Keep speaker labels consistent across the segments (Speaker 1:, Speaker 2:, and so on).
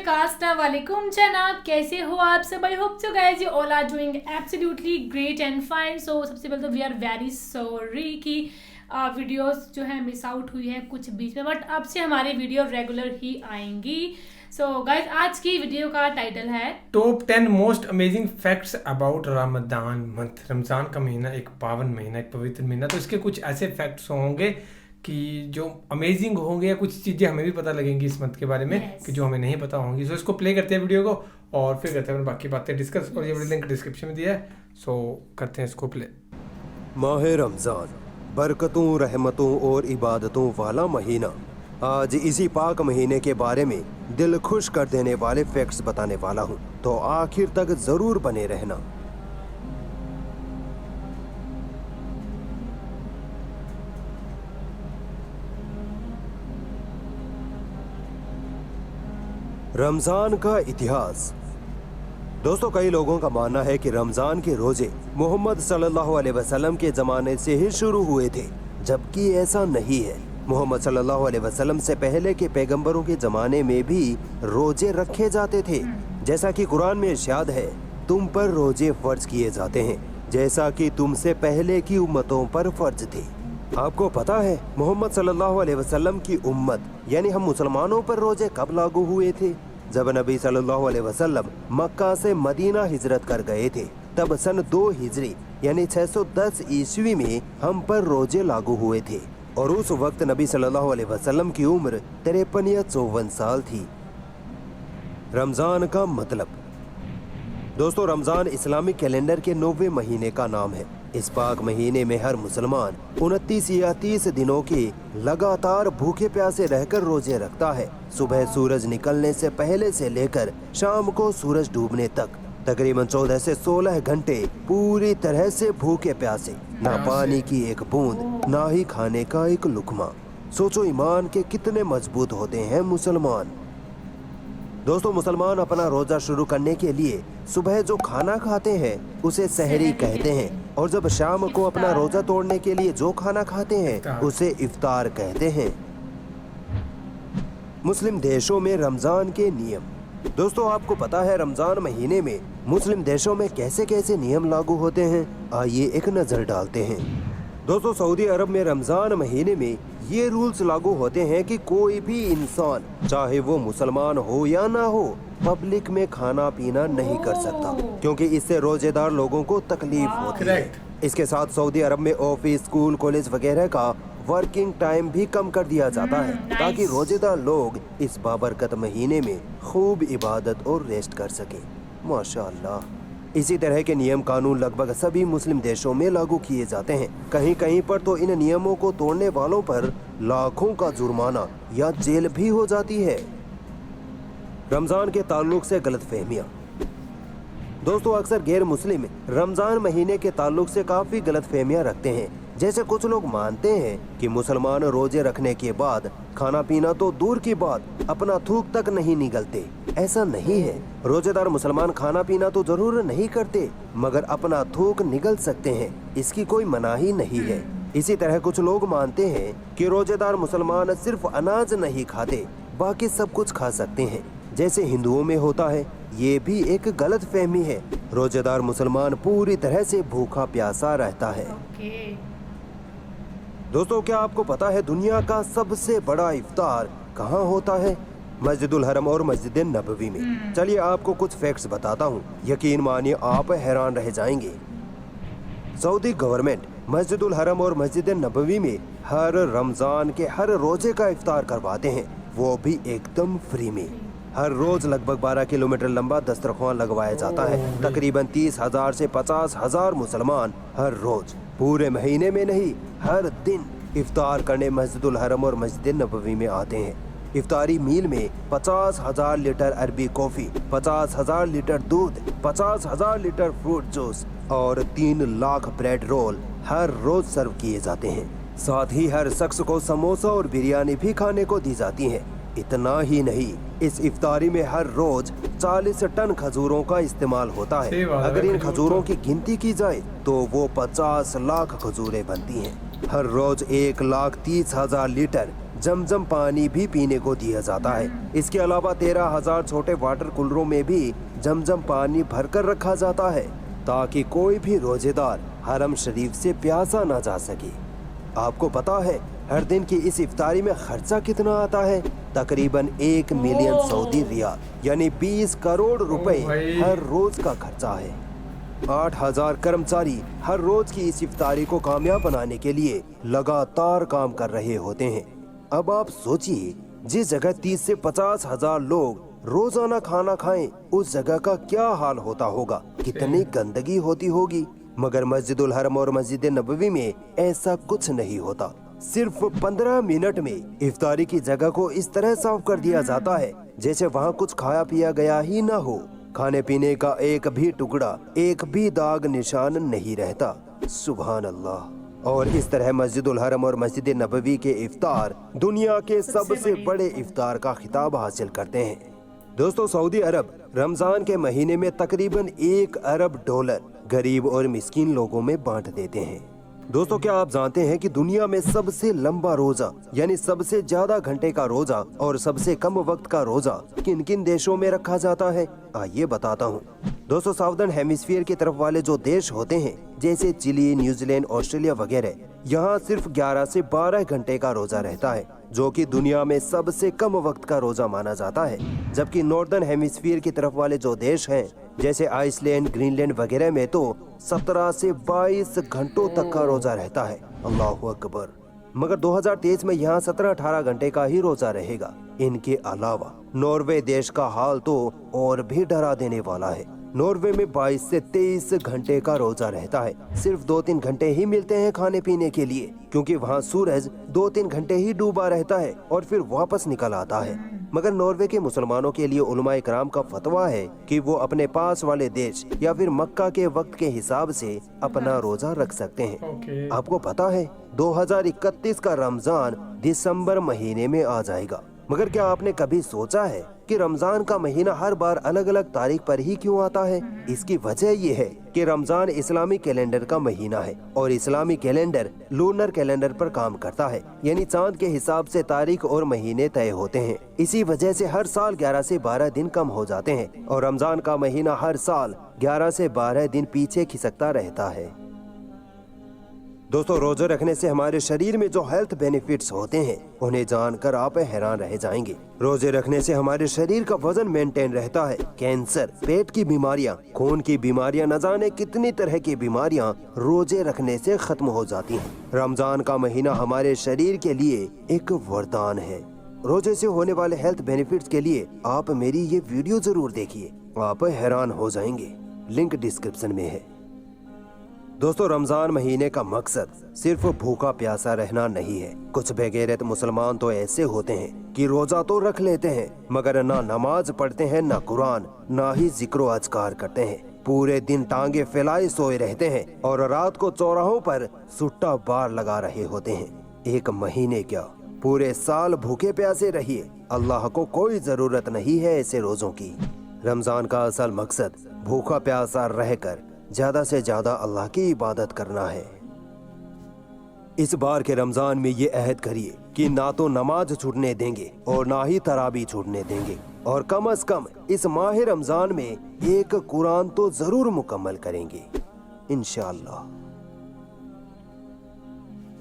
Speaker 1: अस्सलाम वालेकुम जनाब, कैसे हो आप सब? I hope so guys you all are doing absolutely great and fine. So सबसे पहले तो वी आर वेरी सॉरी कि वीडियोस जो है मिस आउट हुई है कुछ बीच में, बट अब से हमारी वीडियो रेगुलर ही आएंगी। सो गाइस आज की वीडियो का टाइटल है
Speaker 2: top 10 most amazing facts about Ramzan month. Ramzan का महीना एक पावन महीना, एक पवित्र महीना, तो इसके कुछ ऐसे फैक्ट्स होंगे कि जो अमेजिंग होंगे या कुछ चीज़ें हमें भी पता लगेंगी इस मंथ के बारे में कि जो हमें नहीं पता होंगी। सो इसको प्ले करते हैं वीडियो को और फिर करते हैं बाकी बातें डिस्कस। और ये लिंक डिस्क्रिप्शन में दिया है, सो करते हैं इसको प्ले।
Speaker 3: माह रमज़ान बरकतों, रहमतों और इबादतों वाला महीना। आज इसी पाक महीने के बारे में दिल खुश कर देने वाले फैक्ट्स बताने वाला हूँ, तो आखिर तक जरूर बने रहना। रमजान का इतिहास। दोस्तों, कई लोगों का मानना है कि रमजान के रोजे मोहम्मद सल्लल्लाहु अलैहि वसल्लम के जमाने से ही शुरू हुए थे, जबकि ऐसा नहीं है। मोहम्मद सल्लल्लाहु अलैहि वसल्लम से पहले के पैगंबरों के जमाने में भी रोजे रखे जाते थे। जैसा कि कुरान में इरशाद है, तुम पर रोजे फर्ज किए जाते हैं जैसा कि तुमसे पहले की उम्मतों पर फर्ज थे। आपको पता है मोहम्मद सल्लल्लाहु अलैहि वसल्लम की उम्मत यानी हम मुसलमानों पर रोजे कब लागू हुए थे? जब नबी सल्लल्लाहु अलैहि वसल्लम मक्का से मदीना हिजरत कर गए थे, तब सन 2 हिजरी यानी 610 ईस्वी में हम पर रोजे लागू हुए थे। और उस वक्त नबी सल्लल्लाहु अलैहि वसल्लम की उम्र 53 या 54 साल थी। रमजान का मतलब। दोस्तों, रमजान इस्लामिक कैलेंडर के 9वें महीने का नाम है। इस पाक महीने में हर मुसलमान 29 या 30 दिनों के लगातार भूखे प्यासे रहकर रोजे रखता है। सुबह सूरज निकलने से पहले से लेकर शाम को सूरज डूबने तक तकरीबन 14 से 16 घंटे पूरी तरह से भूखे प्यासे, ना पानी की एक बूंद, ना ही खाने का एक लुकमा। सोचो ईमान के कितने मजबूत होते हैं मुसलमान। दोस्तों, मुसलमान अपना रोजा शुरू करने के लिए सुबह जो खाना खाते हैं उसे सहरी कहते हैं, और जब शाम को अपना रोजा तोड़ने के लिए जो खाना खाते हैं उसे इफ्तार कहते हैं। मुस्लिम देशों में रमजान के नियम। दोस्तों, आपको पता है रमजान महीने में मुस्लिम देशों में कैसे कैसे नियम लागू होते हैं? आइए एक नजर डालते हैं। दोस्तों, सऊदी अरब में रमजान महीने में ये रूल्स लागू होते हैं कि कोई भी इंसान, चाहे वो मुसलमान हो या ना हो, पब्लिक में खाना पीना नहीं कर सकता, क्योंकि इससे रोजेदार लोगों को तकलीफ होती है। इसके साथ सऊदी अरब में ऑफिस, स्कूल, कॉलेज वगैरह का वर्किंग टाइम भी कम कर दिया जाता है, ताकि रोजेदार लोग इस बाबरकत महीने में खूब इबादत और रेस्ट कर सके। माशाअल्लाह। इसी तरह के नियम कानून लगभग सभी मुस्लिम देशों में लागू किए जाते हैं। कहीं कहीं पर तो इन नियमों को तोड़ने वालों पर लाखों का जुर्माना या जेल भी हो जाती है। रमजान के ताल्लुक से गलतफहमियां। दोस्तों, अक्सर गैर मुस्लिम रमजान महीने के ताल्लुक से काफी गलतफहमियां रखते हैं। जैसे कुछ लोग मानते हैं कि मुसलमान रोजे रखने के बाद खाना पीना तो दूर की बात, अपना थूक तक नहीं निगलते। ऐसा नहीं है। रोजेदार मुसलमान खाना पीना तो जरूर नहीं करते, मगर अपना थूक निगल सकते हैं, इसकी कोई मनाही नहीं है। इसी तरह कुछ लोग मानते हैं कि रोजेदार मुसलमान सिर्फ अनाज नहीं खाते, बाकी सब कुछ खा सकते हैं, जैसे हिंदुओं में होता है। ये भी एक गलत फहमी है। रोजेदार मुसलमान पूरी तरह से भूखा प्यासा रहता है। दोस्तों, क्या आपको पता है दुनिया का सबसे बड़ा इफ्तार कहाँ होता है? मस्जिदुल हरम और मस्जिद नबवी में। चलिए आपको कुछ फैक्ट्स बताता हूँ, यकीन मानिए आप हैरान रह जाएंगे। सऊदी गवर्नमेंट मस्जिदुल हरम और मस्जिद नबवी में हर रमजान के हर रोजे का इफ्तार करवाते हैं, वो भी एकदम फ्री में। हर रोज लगभग 12 किलोमीटर लंबा दस्तरख्वान लगवाया जाता है। तकरीबन 30,000 से 50,000 मुसलमान हर रोज, पूरे महीने में नहीं, हर दिन इफ्तार करने मस्जिदुल हरम और मस्जिद नबवी में आते हैं। इफ्तारी मील में 50,000 लीटर अरबी कॉफी, 50,000 लीटर दूध, 50,000 लीटर फ्रूट जूस और 3 लाख ब्रेड रोल हर रोज सर्व किए जाते हैं। साथ ही हर शख्स को समोसा और बिरयानी भी खाने को दी जाती है। इतना ही नहीं, इस इफ्तारी में हर रोज 40 टन खजूरों का इस्तेमाल होता है। अगर इन खजूरों की गिनती की जाए तो वो 50 लाख खजूरें बनती हैं। हर रोज 1,30,000 लीटर जमजम पानी भी पीने को दिया जाता है। इसके अलावा 13,000 छोटे वाटर कूलरों में भी जमजम पानी भरकर रखा जाता है ताकि कोई भी रोजेदार हरम शरीफ से प्यासा ना जा सके। आपको पता है हर दिन की इस इफ्तारी में खर्चा कितना आता है? तकरीबन 1 मिलियन सऊदी रियाल यानी 20 करोड़ रुपए हर रोज का खर्चा है। 8,000 कर्मचारी हर रोज की इस इफ्तारी को कामयाब बनाने के लिए लगातार काम कर रहे होते हैं। अब आप सोचिए, जिस जगह 30 से 50,000 लोग रोजाना खाना खाएं, उस जगह का क्या हाल होता होगा, कितनी गंदगी होती होगी। मगर मस्जिदुल हरम और मस्जिद नबवी में ऐसा कुछ नहीं होता। सिर्फ 15 मिनट में इफ्तारी की जगह को इस तरह साफ कर दिया जाता है जैसे वहाँ कुछ खाया पिया गया ही ना हो। खाने पीने का एक भी टुकड़ा, एक भी दाग निशान नहीं रहता। सुभान अल्लाह। और इस तरह मस्जिदुल हरम और मस्जिद नबवी के इफ्तार दुनिया के सबसे बड़े इफ्तार का खिताब हासिल करते हैं। दोस्तों, सऊदी अरब रमजान के महीने में तकरीबन $1 अरब गरीब और मिस्कीन लोगों में बांट देते हैं। दोस्तों, क्या आप जानते हैं कि दुनिया में सबसे लंबा रोजा यानी सबसे ज्यादा घंटे का रोजा और सबसे कम वक्त का रोजा किन किन देशों में रखा जाता है? आइए बताता हूँ। दोस्तों, साउदर्न हेमिस्फीयर की तरफ वाले जो देश होते हैं जैसे चिली, न्यूजीलैंड, ऑस्ट्रेलिया वगैरह, यहाँ सिर्फ 11 से 12 घंटे का रोजा रहता है, जो कि दुनिया में सबसे कम वक्त का रोजा माना जाता है। जबकि नॉर्दर्न हेमिस्फीयर की तरफ वाले जो देश हैं जैसे आइसलैंड, ग्रीनलैंड वगैरह में तो 17 से 22 घंटों तक का रोजा रहता है। अल्लाहु अकबर। मगर 2023 में यहाँ 17-18 घंटे का ही रोजा रहेगा। इनके अलावा नॉर्वे देश का हाल तो और भी डरा देने वाला है। नॉर्वे में 22 से 23 घंटे का रोजा रहता है। सिर्फ 2-3 घंटे ही मिलते हैं खाने पीने के लिए, क्योंकि वहाँ सूरज 2-3 घंटे ही डूबा रहता है और फिर वापस निकल आता है। मगर नॉर्वे के मुसलमानों के लिए उलमाए कराम का फतवा है कि वो अपने पास वाले देश या फिर मक्का के वक्त के हिसाब से अपना रोजा रख सकते हैं। आपको पता है 2031 का रमजान दिसंबर महीने में आ जाएगा। मगर क्या आपने कभी सोचा है कि रमजान का महीना हर बार अलग अलग तारीख पर ही क्यों आता है? इसकी वजह ये है कि रमजान इस्लामी कैलेंडर का महीना है और इस्लामी कैलेंडर लूनर कैलेंडर पर काम करता है, यानी चांद के हिसाब से तारीख और महीने तय होते हैं। इसी वजह से हर साल 11 से 12 दिन कम हो जाते हैं और रमजान का महीना हर साल 11 से 12 दिन पीछे खिसकता रहता है। दोस्तों, रोजे रखने से हमारे शरीर में जो हेल्थ बेनिफिट्स होते हैं उन्हें जानकर आप हैरान रह जाएंगे। रोजे रखने से हमारे शरीर का वजन मेंटेन रहता है। कैंसर, पेट की बीमारियां, खून की बीमारियां, न जाने कितनी तरह की बीमारियां रोजे रखने से खत्म हो जाती हैं। रमजान का महीना हमारे शरीर के लिए एक वरदान है। रोजे से होने वाले हेल्थ बेनिफिट्स के लिए आप मेरी ये वीडियो जरूर देखिए, आप हैरान हो जाएंगे। लिंक डिस्क्रिप्शन में है। दोस्तों, रमजान महीने का मकसद सिर्फ भूखा प्यासा रहना नहीं है। कुछ बेगैरत मुसलमान तो ऐसे होते हैं कि रोजा तो रख लेते हैं मगर ना नमाज पढ़ते हैं, ना कुरान, ना ही जिक्र अज़कार करते हैं। पूरे दिन टांगे फैलाए सोए रहते हैं और रात को चौराहों पर सुट्टा बार लगा रहे होते हैं। एक महीने क्या, पूरे साल भूखे प्यासे रहिए, अल्लाह को कोई जरूरत नहीं है ऐसे रोजों की। रमजान का असल मकसद भूखा प्यासा रहकर ज्यादा से ज्यादा अल्लाह की इबादत करना है। इस बार के रमजान में ये अहद करिए कि ना तो नमाज छूटने देंगे और ना ही तराबी छूटने देंगे, और कम से कम इस माह रमजान में एक कुरान तो जरूर मुकम्मल करेंगे इंशाअल्लाह।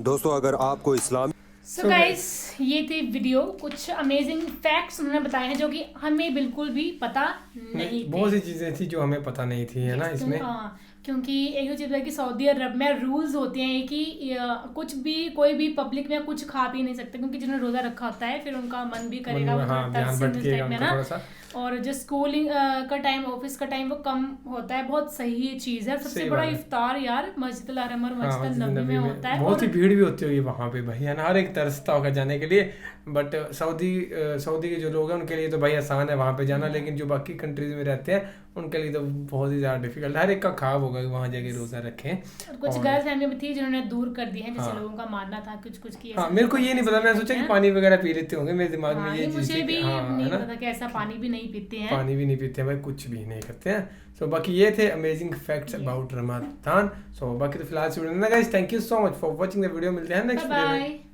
Speaker 3: दोस्तों, अगर आपको इस्लाम
Speaker 1: सो गाइस, ये थी वीडियो। कुछ अमेजिंग फैक्ट्स उन्होंने बताए हैं जो कि हमें बिल्कुल भी पता नहीं थे।
Speaker 2: बहुत सी चीजें थी जो हमें पता नहीं थी, है ना इसमें।
Speaker 1: हाँ, क्योंकि एक चीज़ है कि सऊदी अरब में रूल्स होते हैं कि कुछ भी, कोई भी पब्लिक में कुछ खा पी नहीं सकते, क्योंकि जिन्होंने रोजा रखा होता है फिर उनका मन भी करेगा ना। और जो स्कूलिंग का टाइम, ऑफिस का टाइम वो कम होता है। बहुत सही ये चीज है। सबसे बड़ा इफ्तार यार मस्जिद हरम और मस्जिद नबी में होता है।
Speaker 2: बहुत ही भीड़ भी होती होगी वहाँ पे भाई, है ना, हर एक तरसता होगा जाने के लिए। बट सऊदी के जो लोग हैं उनके लिए तो भाई आसान है वहाँ पे जाना, लेकिन जो बाकी कंट्रीज में रहते हैं उनके लिए तो बहुत ही ज्यादा डिफिकल्ट। हर एक का ख्वाब होगा कि वहाँ जाके रोजा रखें।
Speaker 1: और कुछ गलत फहमी भी थी जिन्होंने दूर कर दी है, जैसे लोगों का मानना था कुछ की।
Speaker 2: हाँ, मेरे को ये नहीं पता, मैं सोचा कि पानी वगैरह पी लेते होंगे, मेरे दिमाग में ये चीज
Speaker 1: मुझे भी नहीं पता कि ऐसा पानी भी नहीं पीते हैं।
Speaker 2: पानी भी नहीं पीते हैं भाई, कुछ भी नहीं करते हैं। सो बाकी ये थे अमेजिंग फैक्ट्स अबाउट रमजान। सो बाकी तो फिलहाल guys, thank you so much for watching the video. मिलते हैं नेक्स्ट वीडियो में।